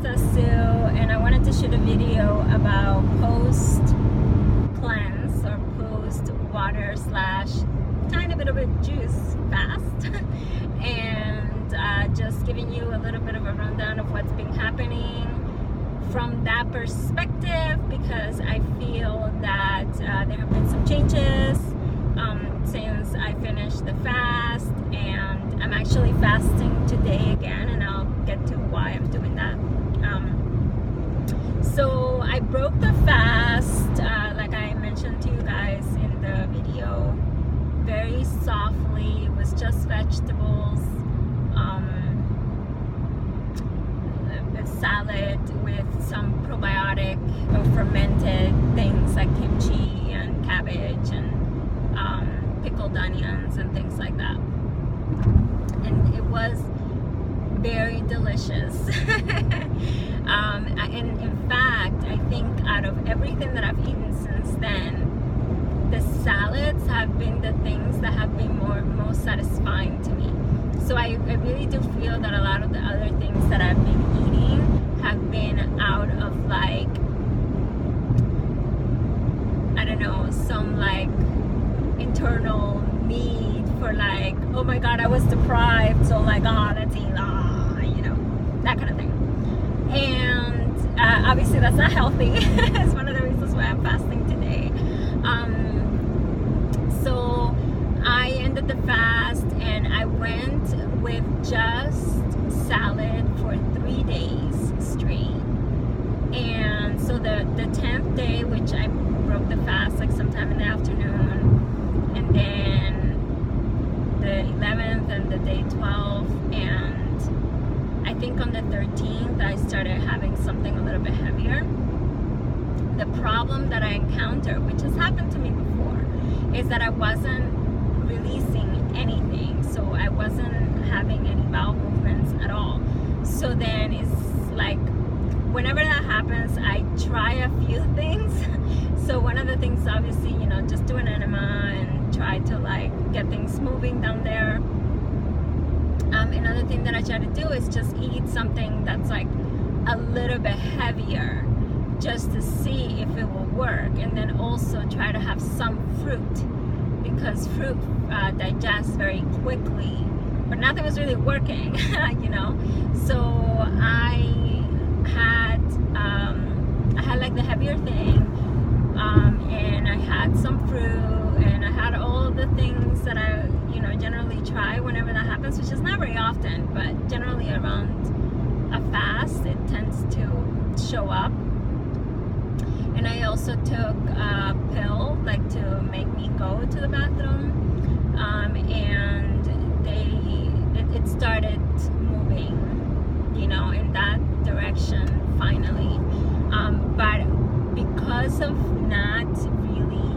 Dr. Sue, and I wanted to shoot a video about post cleanse or post water / tiny bit of a juice fast and just giving you a little bit of a rundown of what's been happening from that perspective, because I feel that there have been some changes since I finished the fast, and I'm actually fasting today again, and I'll get to why I'm doing that. So I broke the fast, like I mentioned to you guys in the video, very softly. It was just vegetables, a salad with some probiotic or fermented things like kimchi and cabbage and pickled onions and things like that. And it was very delicious. And in fact, I think out of everything that I've eaten since then, the salads have been the things that have been most satisfying to me. So I really do feel that a lot of the other things that I've been eating have been out of like, I don't know, some like internal need for like, oh my god, I was deprived, so like, let's eat, you know, that kind of thing. And obviously that's not healthy. It's one of the reasons why I'm fasting today. So I ended the fast and I went with just salad for 3 days straight. And so the 10th day, which I broke the fast like sometime in the afternoon, and then the 11th and the day 12, and I think on the 13th I started having something a little bit heavier. The problem that I encountered, which has happened to me before, is that I wasn't releasing anything. So I wasn't having any bowel movements at all. So then it's like, whenever that happens, I try a few things. So one of the things, obviously, you know, just do an enema and try to like get things moving down there. Another thing that I try to do is just eat something that's like a little bit heavier, just to see if it will work. And then also try to have some fruit, because fruit digests very quickly. But nothing was really working, you know. So I had like the heavier thing, and I had some fruit, and I had all the things that I, you know, generally try whenever that happens, which is not very often, but generally around a fast it tends to show up. And I also took a pill like to make me go to the bathroom, and it started moving, you know, in that direction finally. But because of not really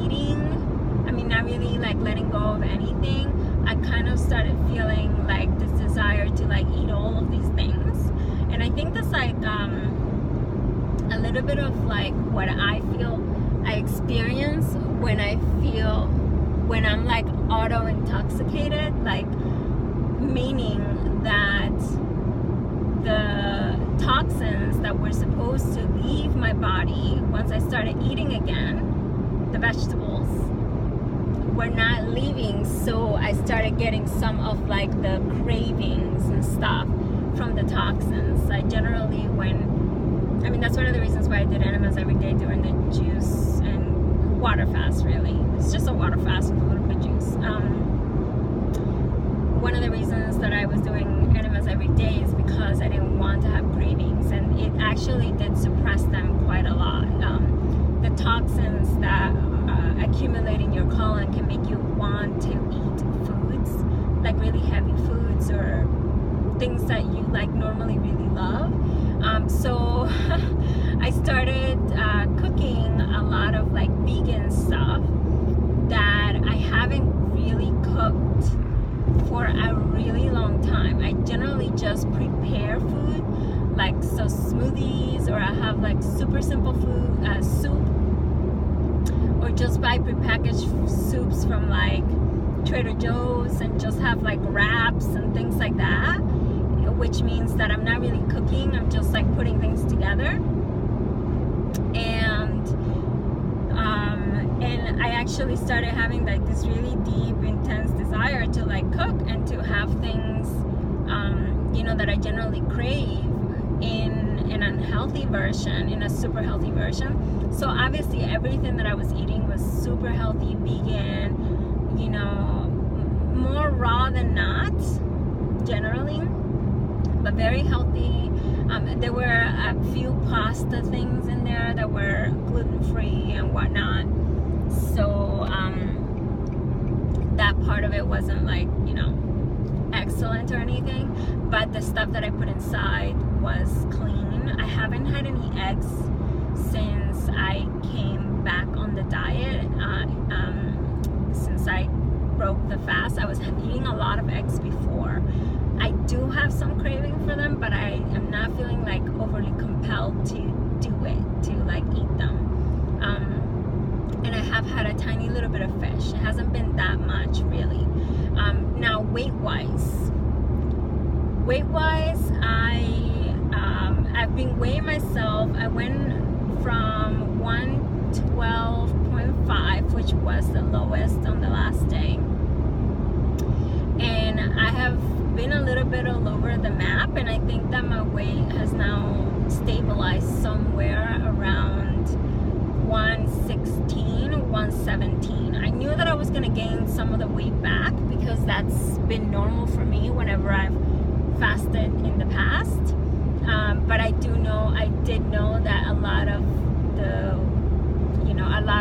eating, I mean, not really like letting go of anything, I kind of started feeling like this desire to like eat all of these things. And I think that's like a little bit of like what I feel I experience when I'm like auto intoxicated, like meaning that the toxins that were supposed to leave my body once I started eating again, the vegetables, were not leaving. So I started getting some of like the cravings and stuff from the toxins. I generally, that's one of the reasons why I did enemas every day during the juice and water fast, really. It's just a water fast with a little bit of juice. One of the reasons that I was doing enemas every day is because I didn't want to have cravings, and it actually did suppress them quite a lot. The toxins that accumulate in your colon can make you want to eat foods, like really heavy foods or things that you like normally really love. So I started cooking a lot of like vegan stuff that I haven't really cooked for a really long time. I generally just prepare food, like so smoothies, or I have like super simple food, soup, or just buy prepackaged soups from like Trader Joe's and just have like wraps and things like that, which means that I'm not really cooking thinking. I'm just like putting things together. And I actually started having like this really deep, intense desire to like cook and to have things, you know, that I generally crave in an unhealthy version, in a super healthy version. So obviously everything that I was eating was super healthy, vegan, you know, more raw than not, generally, but very healthy. There were a few pasta things in there that were gluten-free and whatnot. So that part of it wasn't like, you know, excellent or anything, but the stuff that I put inside was clean. I haven't had any eggs since I came back on the diet. Since I broke the fast, I was eating a lot of eggs before. I do have some craving for them, but I am not feeling like overly compelled to do it, to like eat them. And I have had a tiny little bit of fish. It hasn't been that much really. Now weight-wise, I've been weighing myself. I went from 112.5, which was the lowest on the last day, and I have been a little bit all over the map, and I think that my weight has now stabilized somewhere around 116, 117. I knew that I was going to gain some of the weight back because that's been normal for me whenever I've fasted in the past. But I did know that a lot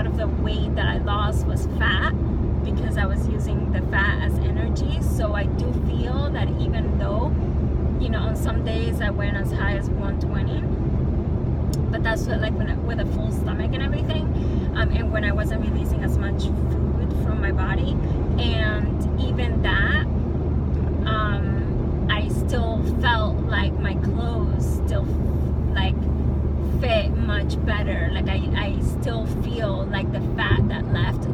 of the weight that I lost was fat because I was using the fat as energy. So I do feel that even though, you know, on some days I went as high as 120, but that's what, like with a full stomach and everything, and when I wasn't releasing as much food from my body, and even that, I still felt like my clothes still like fit much better. Like I still feel like the fat that left,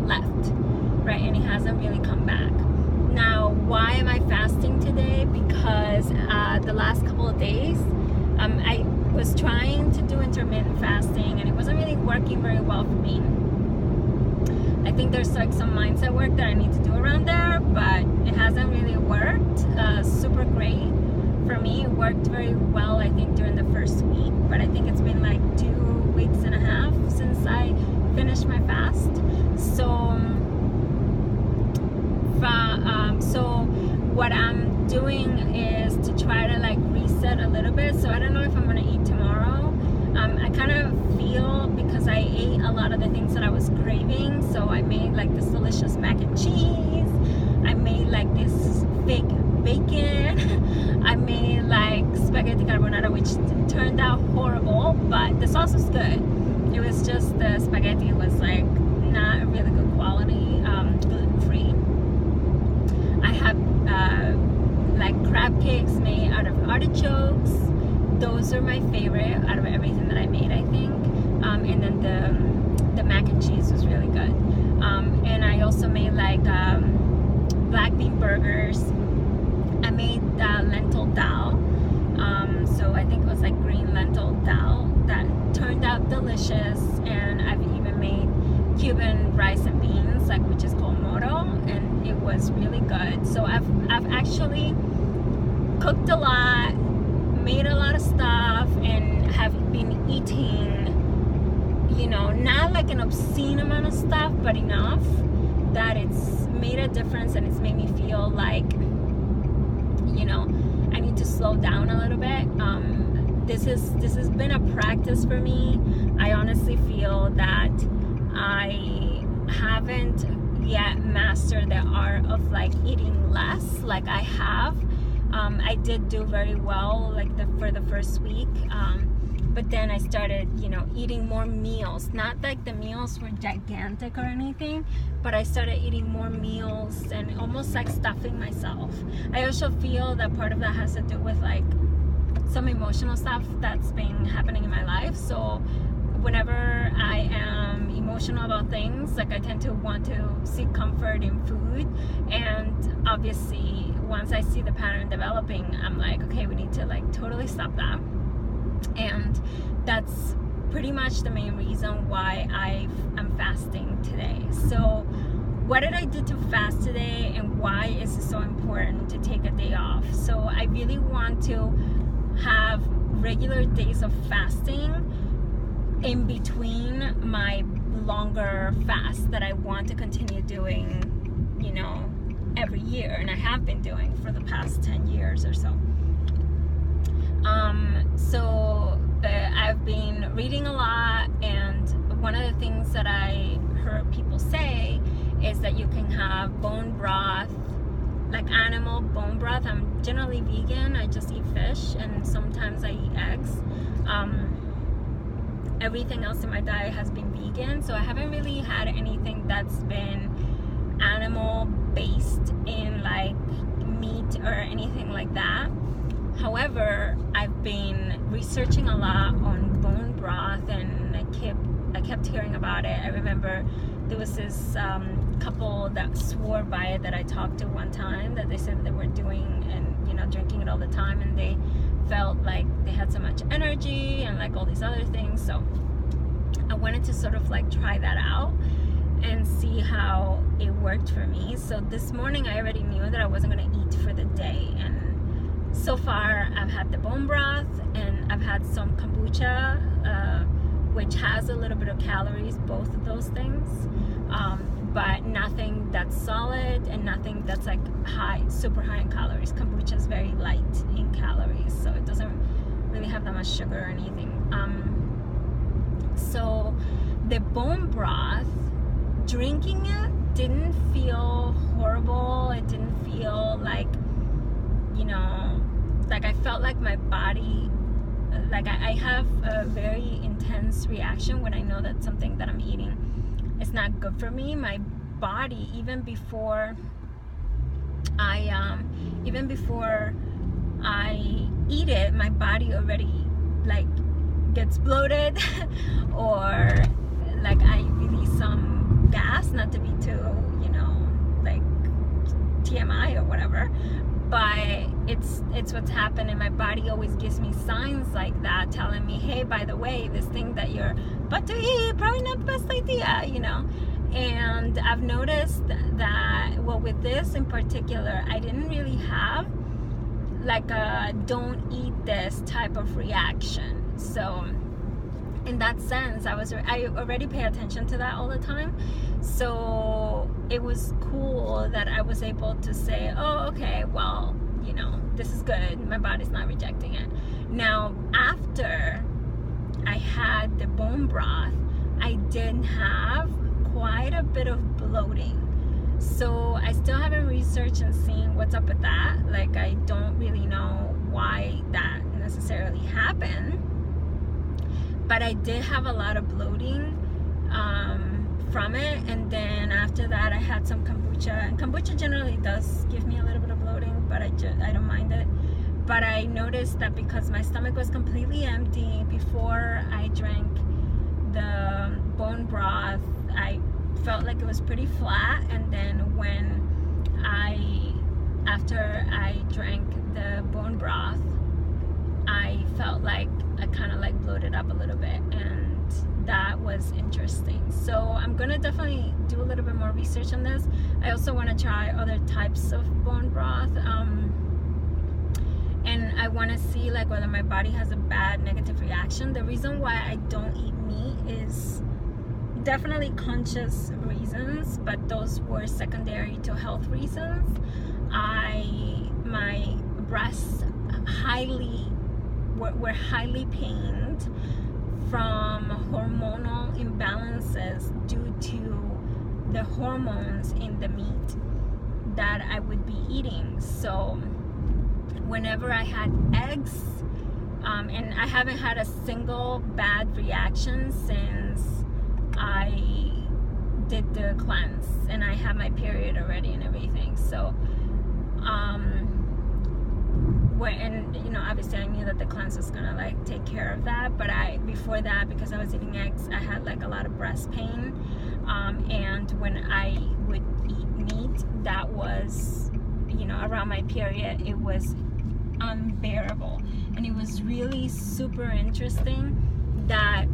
right, and it hasn't really come back. Now, why am I fasting today? Because the last couple of days, I was trying to do intermittent fasting, and it wasn't really working very well for me. I think there's like some mindset work that I need to do around there, but it hasn't really worked super great for me. It worked very well, I think, during the first week, but I think it's been like 2 weeks and a half since I finished my fast. So what I'm doing is to try to like reset a little bit. So I don't know if I'm gonna eat tomorrow. I kind of feel, because I ate a lot of the things that I was craving, so I made like this delicious mac and cheese, I made like this fake bacon, I made like spaghetti carbonara, which turned out horrible, but the sauce was good. It was just the spaghetti was like not really good quality, gluten-free. I have like crab cakes made out of artichokes. Those are my favorite out of everything that I made, I think. And then the mac and cheese was really good. And I also made like black bean burgers. I made lentil dal. So I think it was like green lentil dal that turned out delicious. And I've even made Cuban rice and beans, like, which is called moro, and it was really good. So I've actually cooked a lot, made a lot of stuff, and have been eating, you know, not like an obscene amount of stuff, but enough that it's made a difference, and it's made me feel like, you know, I need to slow down a little bit. This has been a practice for me. I honestly feel that I haven't yet mastered the art of like eating less like I have. I did do very well like for the first week, but then I started, you know, eating more meals. Not like the meals were gigantic or anything, but I started eating more meals and almost like stuffing myself. I also feel that part of that has to do with like some emotional stuff that's been happening in my life. So whenever I am emotional about things, like I tend to want to seek comfort in food, and obviously once I see the pattern developing, I'm like, okay, we need to like totally stop that. And that's pretty much the main reason why I'm fasting today. So what did I do to fast today, and why is it so important to take a day off? So I really want to have regular days of fasting in between my longer fast that I want to continue doing, every year, and I have been doing for the past 10 years or so. I've been reading a lot, and one of the things that I heard people say is that you can have bone broth, like animal bone broth. I'm generally vegan. I just eat fish, and sometimes I eat eggs. Everything else in my diet has been vegan, so I haven't really had anything that's been animal based in like meat or anything like that. However, I've been researching a lot on bone broth, and I kept hearing about it. I remember there was this couple that swore by it that I talked to one time, that they said they were doing and drinking it all the time, and they felt like they had so much energy and like all these other things. So I wanted to sort of like try that out and see how it worked for me. So this morning I already knew that I wasn't going to eat for the day, and so far I've had the bone broth, and I've had some kombucha, which has a little bit of calories, both of those things, but nothing that's solid and nothing that's like super high in calories. Kombucha is very light in calories, so it doesn't really have that much sugar or anything. So the bone broth, drinking it didn't feel horrible. It didn't feel like, like I felt like my body, like I have a very intense reaction when I know that something that I'm eating is not good for me. My body, even before I eat it, my body already like gets bloated or like I release some gas, not to be too, like TMI or whatever, but it's what's happened, and my body always gives me signs like that, telling me, hey, by the way, this thing that you're about to eat, probably not the best idea, And I've noticed that, well, with this in particular, I didn't really have like a don't eat this type of reaction. So in that sense, I already pay attention to that all the time. So it was cool that I was able to say, oh, okay, well, this is good. My body's not rejecting it. Now, after I had the bone broth, I did have quite a bit of bloating. So I still haven't researched and seen what's up with that. Like, I don't really know why that necessarily happened. But I did have a lot of bloating from it, and then after that I had some kombucha, and kombucha generally does give me a little bit of bloating, but I don't mind it. But I noticed that because my stomach was completely empty before I drank the bone broth, I felt like it was pretty flat, and then after I drank the bone broth, I felt like I kind of like bloated up a little bit, and that was interesting. So I'm gonna definitely do a little bit more research on this. I also want to try other types of bone broth, and I want to see like whether my body has a bad negative reaction. The reason why I don't eat meat is definitely conscious reasons, but those were secondary to health reasons. My breasts were highly pained from hormonal imbalances due to the hormones in the meat that I would be eating. So whenever I had eggs, and I haven't had a single bad reaction since I did the cleanse, and I had my period already and everything. So obviously I knew that the cleanse was gonna like take care of that, but before that, because I was eating eggs, I had like a lot of breast pain, and when I would eat meat that was around my period, it was unbearable. And it was really super interesting that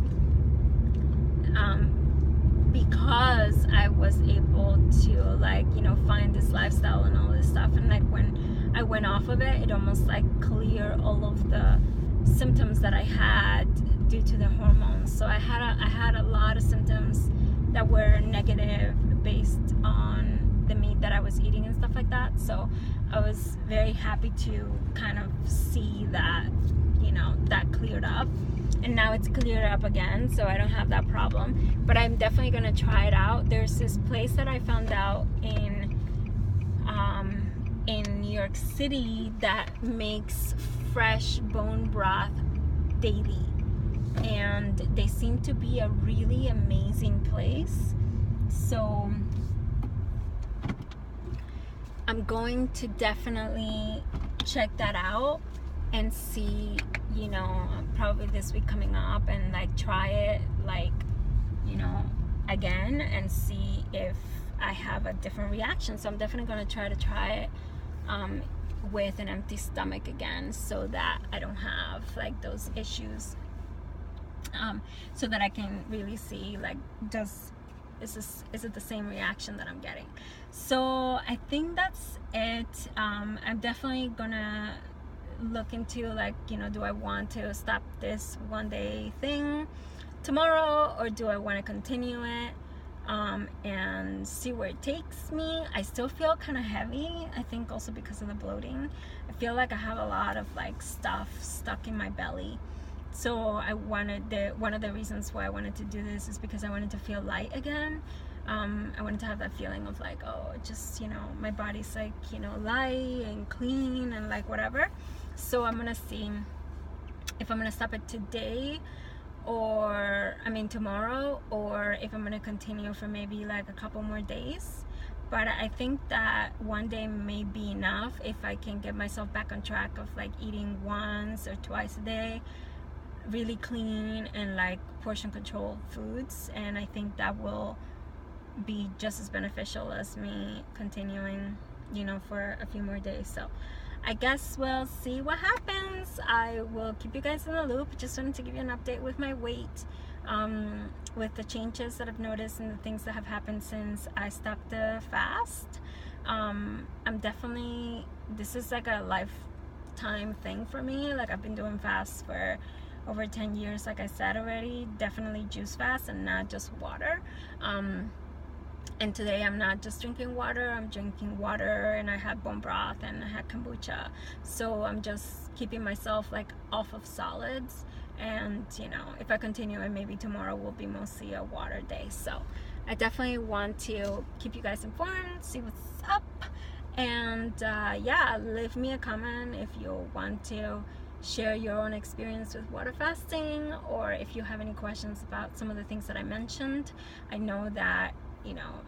because I was able to, like, you know, find this lifestyle and all this stuff, and like when I went off of it, it almost like cleared all of the symptoms that I had due to the hormones. So I had a lot of symptoms that were negative based on the meat that I was eating and stuff like that. So I was very happy to kind of see that, you know, that cleared up. And now it's cleared up again, so I don't have that problem. But I'm definitely gonna try it out. There's this place that I found out in New York City that makes fresh bone broth daily, and they seem to be a really amazing place. So I'm going to definitely check that out and see, you know, probably this week coming up, and like try it, like, you know, again, and see if I have a different reaction. So I'm definitely going to try it with an empty stomach again, so that I don't have like those issues, so that I can really see, like, is it the same reaction that I'm getting. So I think that's it. I'm definitely gonna look into, like, you know, do I want to stop this 1 day thing tomorrow, or do I want to continue it, and see where it takes me. I still feel kind of heavy, I think also because of the bloating. I feel like I have a lot of like stuff stuck in my belly. So I wanted one of the reasons why I wanted to do this is because I wanted to feel light again. I wanted to have that feeling of like, oh, just, you know, my body's like, you know, light and clean and like whatever. So I'm gonna see if I'm gonna stop it today, or tomorrow, or if I'm gonna continue for maybe like a couple more days. But I think that 1 day may be enough if I can get myself back on track of like eating once or twice a day, really clean and like portion control foods. And I think that will be just as beneficial as me continuing, you know, for a few more days. So I guess we'll see what happens. I will keep you guys in the loop. Just wanted to give you an update with my weight, with the changes that I've noticed and the things that have happened since I stopped the fast. I'm definitely, this is like a lifetime thing for me. Like, I've been doing fasts for over 10 years, like I said already. Definitely juice fast and not just water. And today I'm not just drinking water, I'm drinking water, and I had bone broth and I had kombucha. So I'm just keeping myself like off of solids. And, you know, if I continue, and maybe tomorrow will be mostly a water day. So I definitely want to keep you guys informed, see what's up. And yeah, leave me a comment if you want to share your own experience with water fasting, or if you have any questions about some of the things that I mentioned. I know that, you know,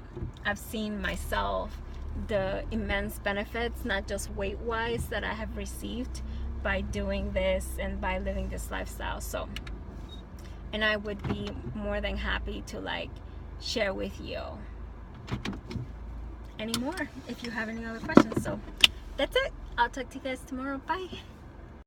I've seen myself the immense benefits, not just weight wise, that I have received by doing this and by living this lifestyle. So, and I would be more than happy to like share with you any more if you have any other questions. So that's it. I'll talk to you guys tomorrow. Bye.